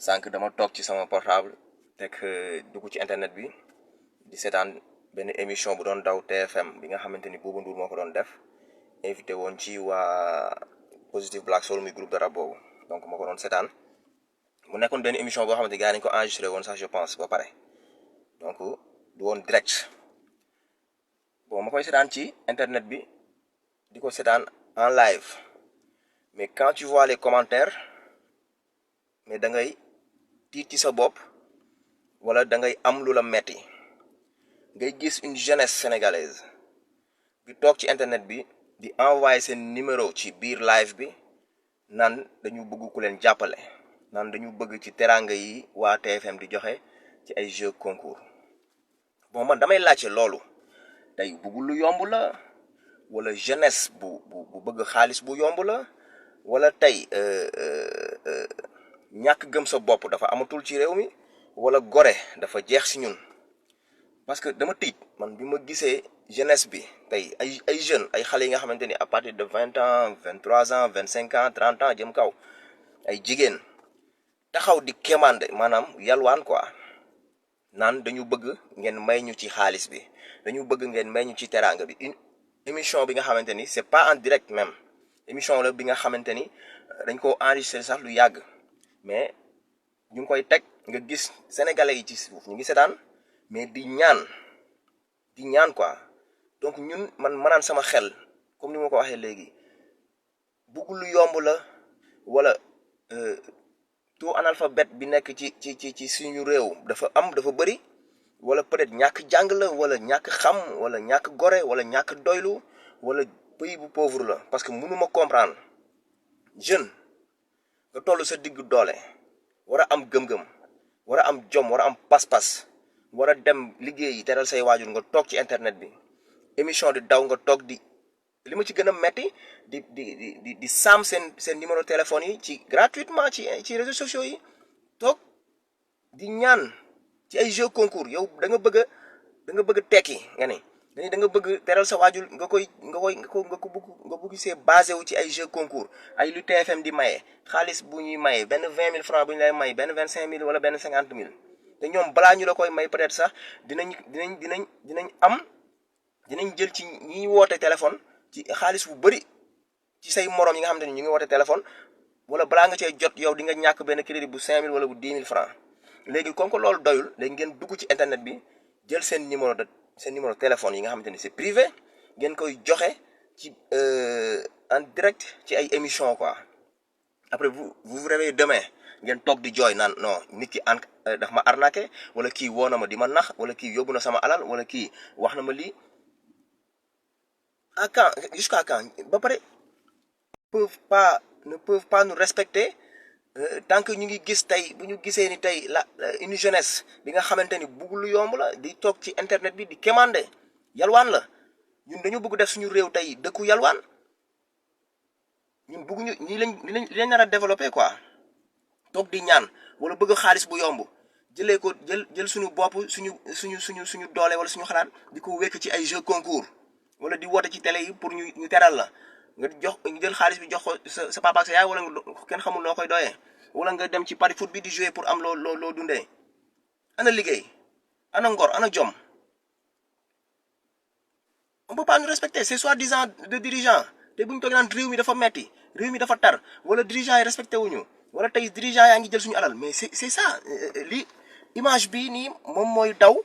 sànq dama toog ci sama portable teg dugg ci internet bi di seetaan benn émission bu doon daw TFM bi nga xamante ni Bouba Ndour moo ko doon def invité woon ci waa Positive Black Soul muy groupe de rap boobu donc moo ko doon seetaan mu nekkoon benn émission boo xamante ni gars yi nañu ko enregistré woon sax je pense ba pare donc du woon direct bon ma koy seetaan ci internet bi di ko seetaan en live mais quand tu vois les commentaires mais da ngay tiit ci sa bopp wala da ngay am lu la metti ngay gis une jeunesse sénégalaise bi toog ci internet bi di envoyer seen numéro ci biir live bi naan dañu bëgg ku leen jàppale naan dañu bëgg ci teranga yi waa TFM di joxe ci ay jeux concours bon man damay laajte loolu tey bëggul lu yomb la wala jeunesse bu bëgg xaalis bu yomb la wala tey ñàkk gëm sa bopp dafa amatul ci réew mi wala gore dafa jeex si ñun parce que dama tiit man bi ma gisee jeunesse bi tey ay jeunes ay xale yi nga xamante ni à partir de 20 ans 23 ans 25 ans 30 ans jëm kaw ay jigéen taxaw di kémande maanaam yalwaan quoi naan dañu bëgg ngeen may ñu ci xaalis bi dañu bëgg ngeen may ñu ci teraanga bi une émission bi nga xamante ni c'est pas en direct même émission la bi nga xamante ni dañ ko enregistré sax lu yàgg mais ñu ngi koy teg nga gis sénégalais yi ci suuf ñu ngi seetaan mais di ñaan quoi donc ñun manaan sama xel comme ni ma ko waxee léegi bëgg lu yomb la wala taux analphabète bi nekk ci suñu réew dafa bëri wala peut-être ñàkk jàng la wala ñàkk xam wala ñàkk gore wala ñàkk doylu wala pays bu pauvre la parce que mënuma comprendre jeune nga toll sa digg doole war a am gëm-gëm war a am jom war a am pas-pas war a dem liggéey yi teral say waajur nga toog ci internet bi émission di daw nga toog di li ma ci gën a metti di saam seen numéro téléphone yi ci gratuitement ci réseaux sociaux yi toog di ñaan ci ay jeux concours yow da nga bëgg tekki nga ni da nga bëgg teral sa waajur nga bëgg see basé wu ci ay jeux concours ay lu TFM di maye xaalis bu ñuy maye benn 20 000 francs bu ñu lay may benn 25 000 wala benn 50 000 te ñoom balaa ñu la koy may peut-être sax dinañ jël ci ñi woote téléphone ci xaalis bu bëri ci say morom yi nga xamante ni ñu ngi woote téléphone wala balaa nga cee jot yow di nga ñàkk benn crédit bu 5 000 wala bu 10 000 francs léegi comme que loolu doyul léegi ngeen dugg ci internet bi jël seen numéro téléphone yi nga xamante ni c'est privé ngeen koy joxe ci en direct ci ay émission quoi après vous réveillez demain ngeen toog di jooy naan non nit ki daf ma arnaqué wala kii woo na ma di ma nax wala kii yóbbu na sama alal wala kii wax na ma lii à quand jusqu'à quand ba pare ne peuvent pas nous respecter tant que ñu ngi gis tey bu ñu gisee ni tey une jeunesse bi nga xamante ni bëgg lu yomb la di toog ci internet bi di kémande yalwaan la ñun dañu bëgg def suñu réew tey dëkku yalwaan ñun bëgguñu li lañ nar a développer quoi toog di ñaan wala bëgg xaalis bu yomb jëlee ko jël suñu bopp suñu doole wala suñu xalaat di ko wekk ci ay jeux concours wala di woote ci télé yi pour ñu teral la nga jël xaalis bi jox ko sa papa ak sa yaay wala kenn xamul noo koy doyee wala nga dem ci pari foot bi di jouer pour am loo dundee ana liggéey ana ngor ana jom on peut pas nous respecter c'est soi-disant de dirigeants te bu ñu toog naan réew mi dafa metti réew mi dafa tar wala dirigeants yi respecté wuñu wala tey dirigeants yaa ngi jël suñu alal mais c'est ça li image bi nii moom mooy daw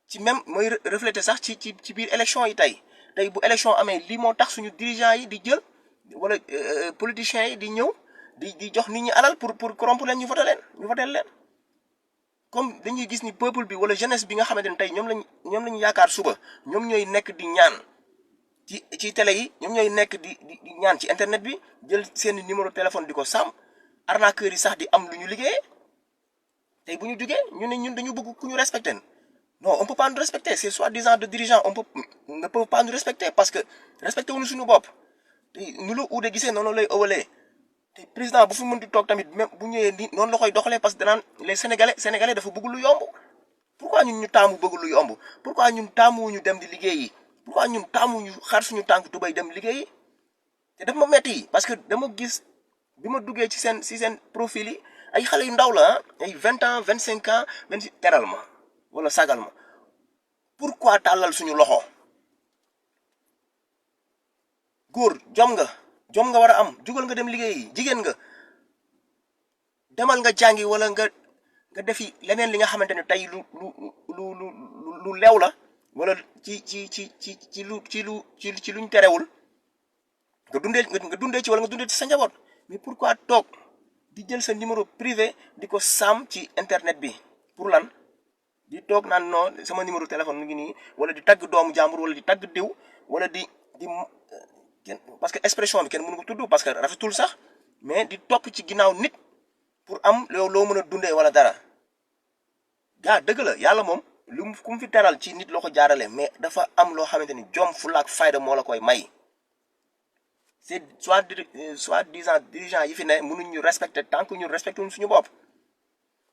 ci même mooy refléter sax ci biir élection yi tey bu élection amee lii moo tax suñu dirigeants yi di jël wala politiciens yi di ñëw di jox nit ñi alal pour corrompre leen ñu voté leen comme dañuy gis ni peuple bi wala jeunesse bi nga xamante ne tey ñoom lañu yaakaar suba ñoom ñooy nekk di ñaan ci télé yi ñoom ñooy nekk di ñaan ci internet bi jël seen numéro téléphone di ko sàmm arnaqueurs yi sax di am lu ñu liggéeyee tey bu ñu jugee ñu ne ñun dañu bëgg ku ñu respecter non on peut pas nous respecter c'est soi-disant de dirigeants ne peut pas nous respecter parce que respecté wuñu suñu bopp te nu la uude gisee noonu lay ëwalee te président bu fi mën di toog tamit même bu ñëwee ni noonu la koy doxalee parce que danaan les sénégalais dafa bëgg lu yomb pourquoi ñun ñu taamu bëgg lu yomb pourquoi ñun taamuwuñu dem di liggéeyi pourquoi ñun taamuwuñu xar suñu tànk tubay dem liggéeyi te daf ma metti parce que dama gis bi ma duggee ci seen profil yi ay xale yu ndaw la ay 20 ans 25 ans 26 teral ma wala sagal ma pourquoi tàllal suñu loxo. góor jom nga war a am jugal nga dem liggéeyi jigéen nga demal nga jàngi wala nga defi leneen li nga xamante ne tey lu leew la wala ci luñ terewul nga dundee ci wala nga dundee ci sa njaboot mais pourquoi toog di jël sa numéro privé di ko sàmm ci internet bi pour lan di toog naan non sama numéro téléphone mu ngi nii wala di tagg doomu jàmbur wala di tagg diw wala di parce que expression bi kenn mënu ko tudd parce que rafetul sax mais di topp ci ginnaaw nit pour am loo mën a dundee wala dara gaa dëgg la yàlla moom ku mu fi teral ci nit loo ko jaarale mais dafa am loo xamante ni jom fulla ak fayda moo la koy may. c'est soi-disant dirigeant yi fi ne mënuñ ñu respecter tant que ñun respecté wuñ suñu bopp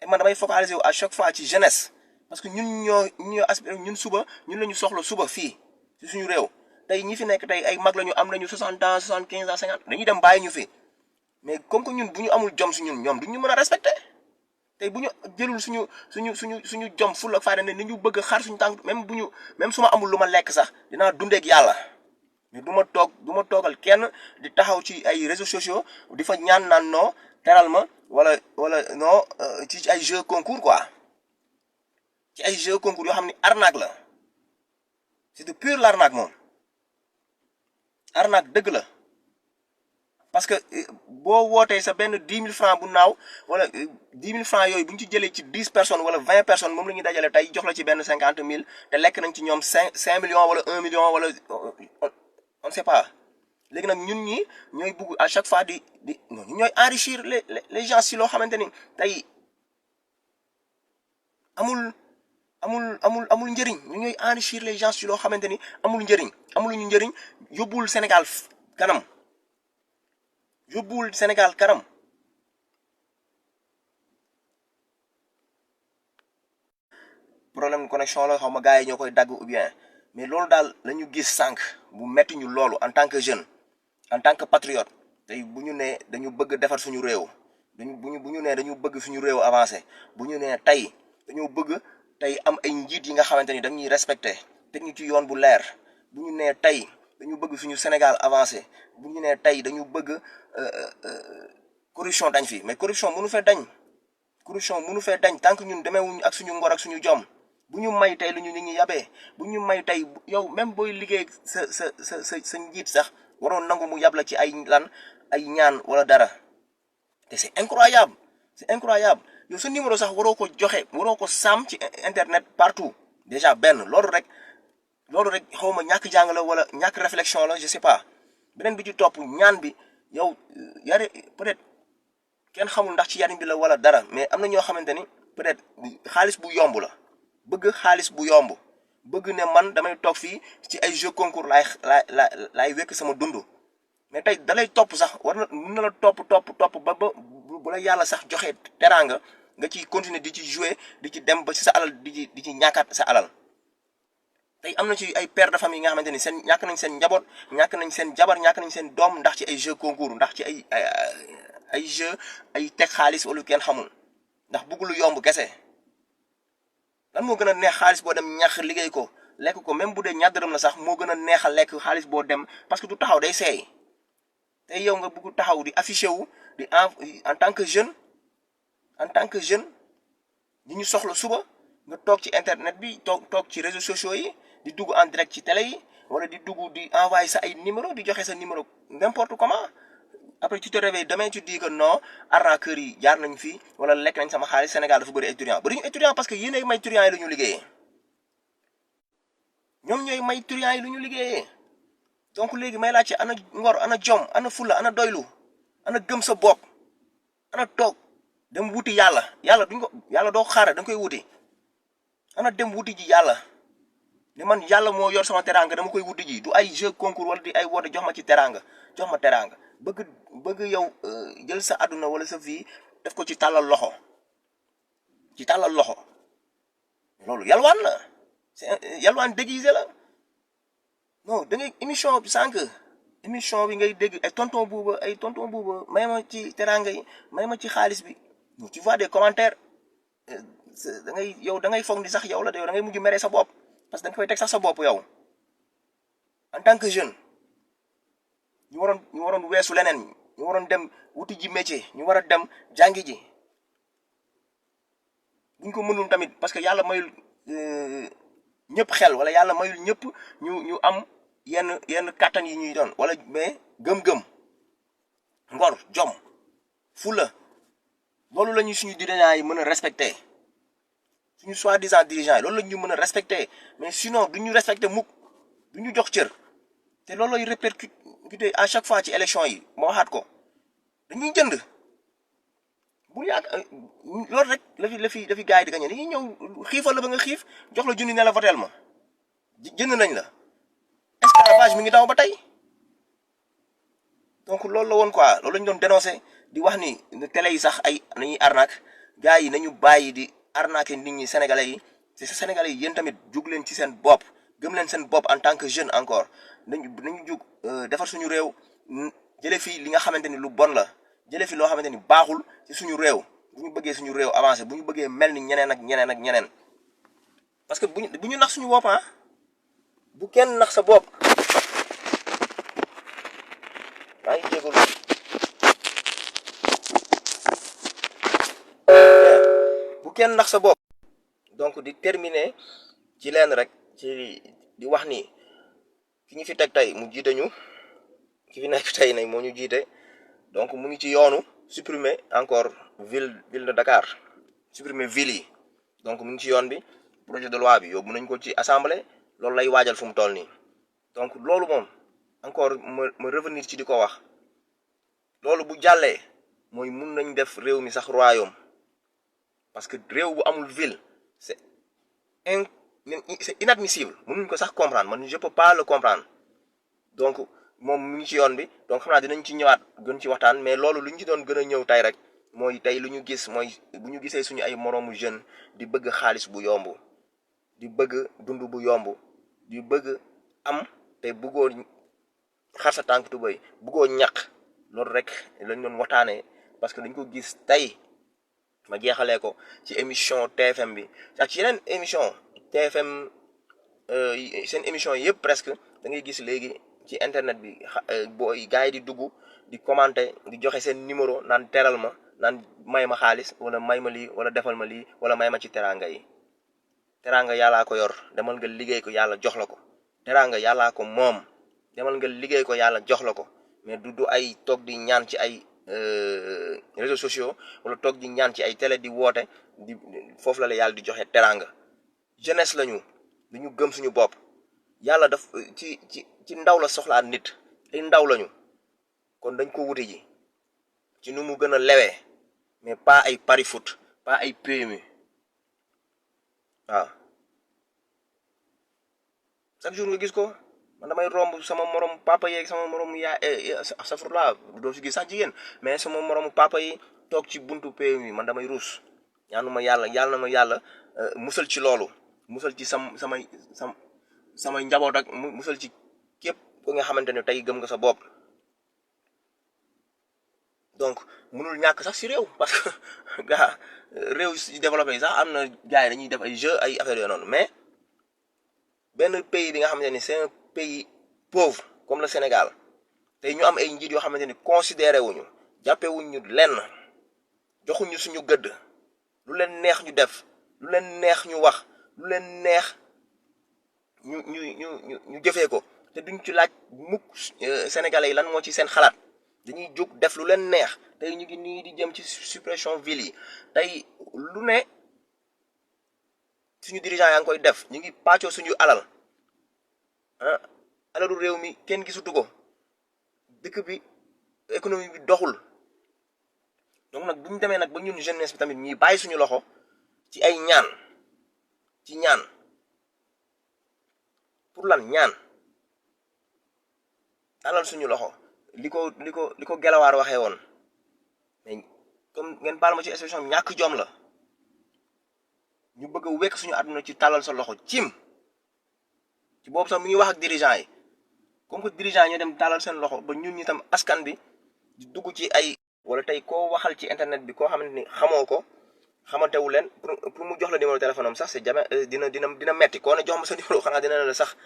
et man damay focaliser wu à chaque fois ci jeunesse parce que ñun aspiré ñun suba ñun la ñu soxla suba fii ci suñu réew tey ñi fi nekk tey ay mag la ñu am nañu 60 ans 75 ans 50 dañuy dem bàyyi ñu fi mais comme que ñun bu ñu amul jom si ñun ñoom duñ ñu mën a respecter tey bu ñu jëlul suñu jom fulla ak fayda ne ni ñu bëgg a xar suñu tànk même su ma amul lu ma lekk sax dinaa dundeek yàlla. mais du ma toogal kenn di taxaw ci ay réseaux sociaux di fa ñaan naan non teral ma wala non ci ay jeux concours quoi ci ay jeux concours yoo xam ni arnaque la c'est de pure l'arnaque moom arnaque dëgg la parce que boo wootee sa benn 10 000 francs bu naaw wala 10 000 francs yooyu bu ñu ci jëlee ci 10 personnes wala 20 personnes moom la ñuy dajale tey jox la ci benn 50 000 te lekk nañ ci ñoom 5 millions wala 1 million wala. On ne sait pas léegi nag ñun ñi ñooy bugg à chaque fois di ñooy enrichir les gens si loo xamante ni tey amul njëriñ ñu ñooy enrichir les gens si loo xamante ni amul njëriñ amuluñu njëriñ yóbbuwul Sénégal kanam problème connexion la xaw ma gars yi ñoo koy dagg ou bien. mais loolu daal la ñu gis sànq bu metti ñu loolu en tant que jeune en tant que patriote tey bu ñu nee dañu bëgg defar suñu réew bu ñu nee dañu bëgg suñu réew avancé bu ñu nee tey dañoo bëgg tey am ay njiit yi nga xamante ni dañuy respecté teg ñu ci yoon bu leer bu ñu nee tey dañu bëgg suñu Sénégal avancé bu ñu nee tey dañu bëgg corruption dañ fi mais corruption mënu fee dañ tant que ñun demeewuñu ak suñu ngor ak suñu jom. bu ñu may tey lu ñu nit ñi yabee bu ñu may tey yow même booy liggéey sa njiit sax waroon nangu mu yab la ci ay ñaan wala dara te c'est incroyable yow sa numéro sax waroo ko sàmm ci internet partout déjà benn loolu rek xaw ma ñàkk jàng la wala ñàkk réflexion la je sais pas beneen bi ci topp ñaan bi yow yare peut-être kenn xamul ndax ci yarin bi la wala dara mais am na ñoo xamante ni peut-être xaalis bu yomb la. bëgg xaalis bu yomb bëgg ne man damay toog fii ci ay jeux concours laay wekk sama dund mais tey dalay topp sax mën na la topp ba bu la yàlla sax joxe teraanga nga ciy continuer di ci jouer di ci dem ba ci sa alal di ci ñàkkaat sa alal tey am na ci ay pères de famille yi nga xamante ni ñàkk nañ seen njaboot ñàkk nañ seen jabar ñàkk nañ seen doom ndax ci ay jeux concours ndax ci ay jeux ay teg xaalis wala kenn xamul ndax bëgg lu yomb kese. lan moo gën a neex xaalis boo dem ñax liggéey ko lekk ko même bu dee ñaar dërëm la sax moo gën a neex a lekk xaalis boo dem parce que du taxaw day seey te yow nga bëgg taxaw di affiché wu di en tant que jeune ñi ñu soxla suba nga toog ci internet bi toog ci réseaux sociaux yi di dugg en direct ci télé yi wala di dugg di envoyer sa ay numéro di joxe sa numéro n'importe comment après tu te réveilles demain tu dis que non arnaqueurs yi jaar nañ fii wala lekk nañ sama xaalis Sénégal dafa bëri étudiant parce que yéen ay may étudiants yi lu ñu liggéeyee ñoom ñooy may étudiants yi lu ñu liggéeyee donc léegi may laajte ana ngor ana jom ana fulla ana doylu ana gëm sa bopp ana toog dem wuti yàlla doo xaar da nga koy wuti ana dem wuti ji yàlla ne man yàlla moo yor sama teraanga dama koy wuti ji du ay jeu concours wala di ay woote jox ma ci teraanga jox ma teraanga bëgg yow jël sa àdduna wala sa vie def ko ci tàllal loxo loolu yalwaan la yalwaan déguisé la non da ngay émission bi ngay dégg ay tonton buuba may ma ci teraanga yi may ma ci xaalis bi tu vois des commentaires da ngay foog ni sax yow la de yow da ngay mujj mere sa bopp parce que da nga koy teg sax sa bopp yow en tant que jeune ñu waroon weesu leneen ñu waroon dem wuti ji métier ñu war a dem jàngi ji buñ ko mënul tamit parce que yàlla mayul ñëpp xel wala yàlla mayul ñëpp ñu am yenn kàttan yi ñuy doon wala mais gëm-gëm ngor jom fula loolu la ñu suñu dirigeants yi mën a respecté suñu soi-disant dirigeants yi loolu la ñu mën a respecté mais sinon du ñu respecté mukk du ñu jox cër te loolu lay répercuté à chaque fois ci élection yi ma waxaat ko dañuy jënd bu yàgg loolu rek la fi gars yi di gagné dañuy ñëw xiifal la ba nga xiif jox la junni ne la voteel ma jënd nañ la esclavage mi ngi daw ba tey donc loolu la woon quoi loolu lañu doon dénoncé di wax ni télé yi sax ay nañuy arnaque gars yi nañu bàyyi di arnaquer nit ñi sénégalais yi te sa sénégalais yi yéen tamit jug leen ci seen bopp gëm leen seen bopp en tant que jeune encore nañu jug defar suñu réew jëlee fi li nga xamante ni lu bon la jëlee fi loo xamante ni baaxul ci suñu réew bu ñu bëggee suñu réew avancé bu ñu bëggee mel ni ñeneen ak ñeneen parce que bu ñu nax suñu bopp bu kenn nax sa bopp maa ngi jégalu bu kenn nax sa bopp donc di terminer ci leen rek ci di wax ni ki ñu fi teg tey mu jiite ñu ki fi nekk tey nag moo ñu jiite donc mu ngi ci yoonu supprimer encore ville de Dakar supprimer ville yi donc mu ngi ci yoon bi projet de loi bi yóbbu nañ ko ci assemblée loolu lay waajal fu mu toll nii donc loolu moom encore ma revenir ci di ko wax loolu bu jàllee mooy mun nañ def réew mi sax royaume parce que réew bu amul ville c'est inadmissible mënuñ ko sax comprendre man je peux pas le comprendre donc moom mu ngi ci yoon bi donc xam naa dinañ ci ñëwaat gën ci waxtaan mais loolu lu ñu ci doon gën a ñëw tey rek mooy tey lu ñu gis mooy bu ñu gisee suñu ay moroomu jeune di bëgg xaalis bu yomb di bëgg dund bu yomb di bëgg am te bëggoo xar sa tànk tubéy bëggoo ñàkk loolu rek lañ doon waxtaanee parce que dañ ko gis tey ma jeexalee ko ci émission TFM bi ak ci yeneen émission TFM seen émission yëpp presque da ngay gis léegi ci internet bi booy gars yi di dugg di commenter di joxe seen numéro naan teral ma naan may ma xaalis wala may ma lii wala defal ma lii wala may ma ci teraanga yi teraanga yàllaa ko yor demal nga liggéey ko yàlla jox la ko teraanga yàllaa ko moom demal nga liggéey ko yàlla jox la ko mais du ay toog di ñaan ci ay réseaux sociaux wala toog di ñaan ci ay télé di woote di foofu la yàlla di joxe teraanga jeunesse lañu dañu gëm suñu bopp yàlla daf ci ndaw la soxlaa nit ay ndaw lañu kon dañ ko wuti ji ci nu mu gën a lewee mais pas ay pari foot pas ay PMU waaw chaque jour nga gis ko man damay romb sama morom papa yeeg sama morom yaay safurla doo si gis sax jigéen mais sama moromu papa yi toog ci buntu PMU man damay ruus ñaanuma yàlla na ma yàlla musal ci loolu musal ci samay njaboot ak musal ci képp ko nga xamante ne tey gëm nga sa bopp donc mënul ñàkk sax si réew parce que gaa réew si développé yi sax am na gars yi dañuy def ay jeux ay affaires yooyu noonu mais benn pays bi nga xamante ni c'est un pays pauvre comme le Sénégal tey ñu am ay njiit yoo xamante ni considéré wuñu jàppee wuñu lenn joxuñu suñu gëdd lu leen neex ñu def lu leen neex ñu wax lu leen neex ñu jëfee ko te duñ ci laaj mukk sénégalais yi lan moo ci seen xalaat dañuy jóg def lu leen neex tey ñu ngi nii di jëm ci suppression ville yi tey lu ne suñu dirigeant yaa ngi koy def ñu ngi pàccoo suñu alal alalu réew mi kenn gisutu ko dëkk bi économie bi doxul donc nag bu ñu demee nag ba ñun jeunesse bi tamit ñuy bàyyi suñu loxo ci ay ñaan pour lan ñaan alal suñu loxo li ko gelawaar waxee woon mais comme ngeen baal ma ci expression bi ñàkk jom la ñu bëgg a wekk suñu àdduna ci tàllal sa loxo cim ci boobu sax mi ngi wax ak dirigeant yi comme que dirigeant yi ñoo dem tàllal seen loxo ba ñun ñi tam askan bi di dugg ci ay wala tey koo waxal ci internet bi koo xamante ni xamoo ko xamantewu leen pour mu jox la numéro téléphone am sax c'est jamais dina metti koo ne jox ma sa numéro xanaa dina la sax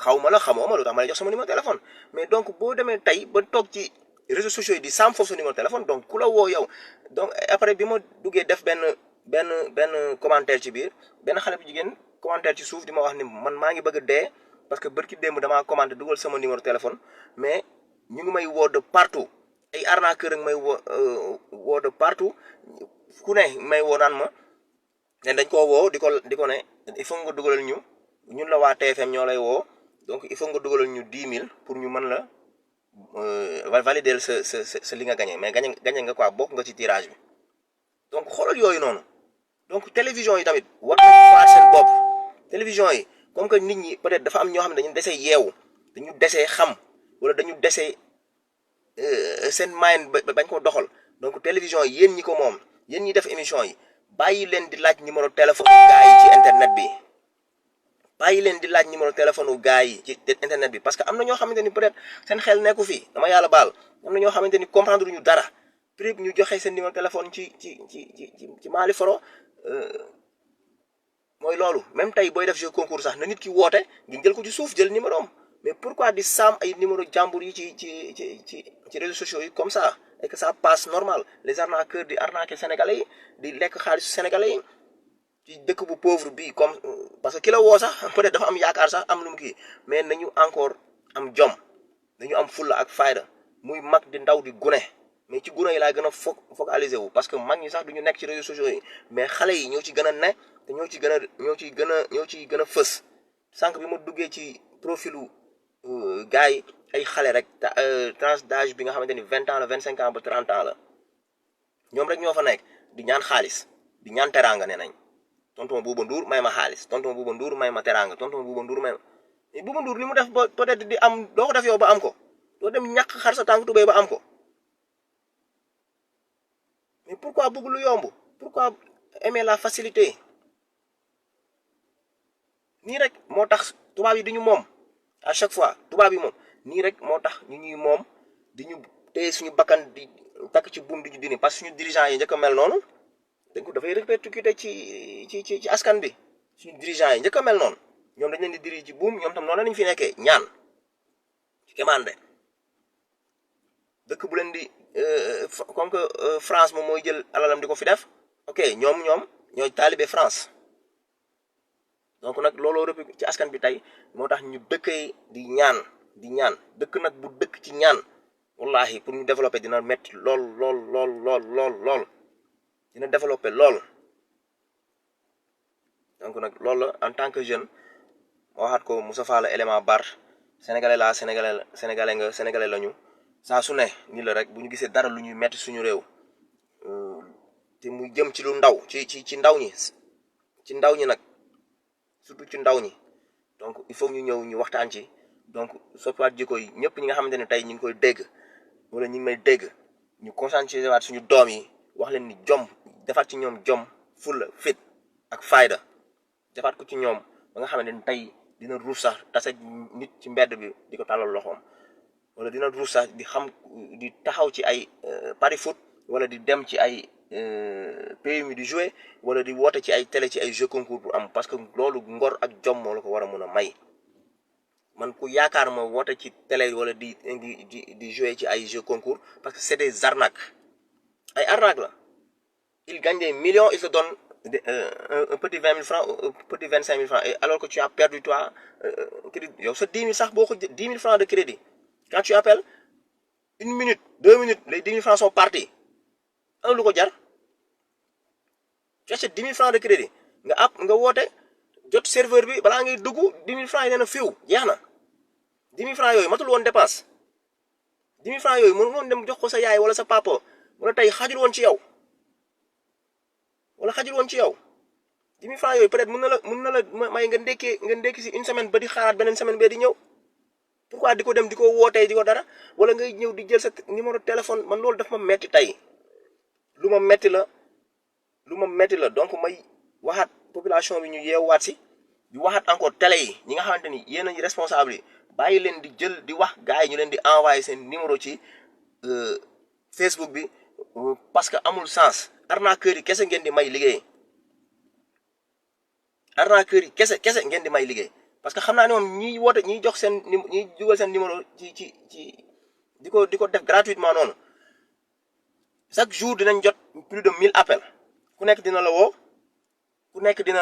xaw ma la xamoo ma lu tax ma lay jox sama numéro téléphone mais donc boo demee tey ba toog ci réseaux sociaux yi di saam foofu sa numéro téléphone donc ku la woo yow donc après bi ma duggee def benn commentaire ci biir benn xale bu jigéen commentaire ci suuf di ma wax ni man maa ngi bëgg a dee parce que bërki démb damaa commenté dugal sama numéro téléphone mais ñu ngi may woo de partout ay arnaqueur ak may woo de partout ku ne may woo naan ma ne dañ koo woo di ko ne il faut nga dugalal ñun la waa TFM ñoo lay woo donc il faut nga dugalal ñu 10 000 pour ñu mën la valider sa li nga gagné mais gagné nga quoi bokk nga ci tirage bi donc xoolal yooyu noonu donc télévision yi tamit war nañu faar seen bopp télévision yi comme que nit ñi peut-être dafa am ñoo xam ne dañu desee yeewu dañu desee xam wala dañu desee seen moyen bañ ko doxal donc télévision yi yéen ñi ko moom yéen ñi def émission yi bàyyi leen di laaj numéro téléphone gars yi ci internet bi bàyyi leen di laaj numéro téléphone gars yi ci internet bi parce que am na ñoo xamante ni peut-être seen xel nekku fii dama yàlla baal am na ñoo xamante ni comprendre ñu dara prix ñu joxe seen numéro téléphone ci Mali Foro mooy loolu même tey booy def jeu concours sax na nit ki woote ngi jël ko ci suuf jël numéro am mais pourquoi di saam ay numéro jàmbur yi ci réseaux sociaux yi comme ça et que ça passe normal les arnaqueurs di arnaquer sénégalais yi di lekk xaalisu sénégalais yi ci dëkk bu pauvre bi comme parce que ki la woo sax peut-être dafa am yaakaar sax am lu mu kii mais nañu encore am jom nañu am fulla ak fayda muy mag di ndaw di gune mais ci gune yi laa gën a focaliser wu parce que mag ñi sax duñu nekk ci réseaux sociaux yi mais xale yi ñoo ci gën a ne te ñoo ciy gën a fës sànq bi ma duggee ci profilu gars yi ay xale rek tranche d'âge bi nga xamante ni 20 ans la 25 ans ba 30 ans la ñoom rek ñoo fa nekk di ñaan xaalis di ñaan teraanga nee nañ tonton Bouba Ndour may ma xaalis tonton Bouba Ndour may ma teraanga tonton Bouba Ndour may ma mais Bouba Ndour li mu def ba peut-être di am doo ko def yow ba am ko doo dem ñàkk xar sa tànk tubéy ba am ko mais pourquoi bëgg lu yomb pourquoi aimer la facilité nii rek moo tax tubaab yi duñu moom à chaque fois tubaab yi moom nii rek moo tax ñu ñuy moom di ñu téye suñu bakkan di takk ci buum di ñu dini parce que suñu dirigeants yi njëkk a mel noonu dañ ko dafay répercuter ci askan bi suñu dirigeants yi njëkk a mel noonu ñoom dañ leen di diri ci buum ñoom tam noonu lañu fi nekkee ñaan ci kemande dëkk bu leen di comme que France moom mooy jël alalam di ko fi def ok ñoom ñooy taalibe France donc nag looloo rëpp ci askan bi tey moo tax ñu dëkkee di ñaan dëkk nag bu dëkk ci ñaan wallahi pour ñu développer dina metti lool dina développer lool donc nag loolu la en tant que jeune moo waxaat ko Moussa Fall élément bar sénégalais lañu saa su ne nii la rek bu ñu gisee dara lu ñuy metti suñu réew te muy jëm ci lu ndaw ci ndaw ñi nag surtout ci ndaw ñi donc il faut ñu ñëw ñu waxtaan ci donc soppiwaat jikko yi ñëpp ñi nga xamante ne tey ñu ngi koy dégg wala ñu ngi may dégg ñu conscientiser waat suñu doom yi wax leen ni jom defaat ci ñoom jom fulla fit ak fayda defaat ko ci ñoom ba nga xamante ne tey dina ruus sax tase nit ci mbedd bi di ko tàllal loxoom wala dina ruus sax di xam di taxaw ci ay pari foot wala di dem ci ay PMU di jouer wala di woote ci ay télé ci ay jeux concours pour am parce que loolu ngor ak jom moo la ko war a mën a may man ku yaakaar ma woote ci télé wala di jouer ci ay jeux concours parce que c'est des arnaques ay arnaques la ils gagnent des millions ils te donnent un petit 20 000 francs un petit 25 000 francs et alors que tu as perdu toi crédit yow sa 10 000 sax boo ko 10 000 francs de crédit quand tu appelles 1 minute 2 minutes les 10 000 francs sont partis un lu ko jar tu achètes 10 000 francs de crédit nga woote jot serveur bi balaa ngay dugg 10 000 francs yi nee na fiw jeex na 10 000 francs yooyu matul woon dépense 10 000 francs yooyu mënu woon dem jox ko sa yaay wala sa papa wala tey xajul woon ci yow 10 000 francs yooyu peut-être mën na la may nga ndekki si une semaine ba di xaaraat beneen semaine bee di ñëw pourquoi di ko dem di ko wootee di ko dara wala ngay ñëw di jël sa numéro téléphone man loolu daf ma metti tey lu ma metti la donc may waxaat population bi ñu yeewaat si di waxaat encore télé yi ñi nga xamante ni yéen a responsable yi bàyyi leen di jël di wax gars yi ñu leen di envoyer seen numéro ci Facebook bi parce que amul sens arnaqueur yi kese ngeen di may liggéey arnaqueur yi kese ngeen di may liggéey parce que xam naa ne moom ñiy woote ñiy jox seen ñiy dugal seen numéro ci di ko def gratuitement noonu chaque jour dinañ jot plus de 1000 appels ku nekk dina la woo ku nekk dina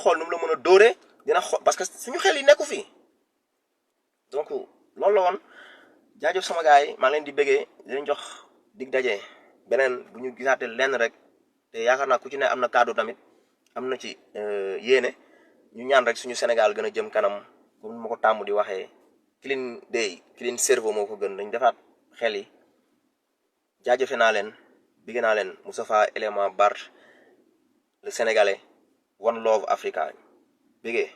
xool nu mu la mën a dóoree dina xool parce que suñu xel yi nekku fii donc loolu la woon jaajëf sama gars yi maa leen di bëggee dinañ jox dig daje beneen bu ñu gisaate lenn rek te yaakaar naa ku ci ne am na kaddu tamit am na ci yéene ñu ñaan rek suñu Sénégal gën a jëm kanam comme ma ko tàmm di waxee clean day clean cerveau moo ko gën dañ defaat xel yi jaajëfe naa leen bigg naa leen Moustapha élément Bart le Sénégalais One Love Africa bégee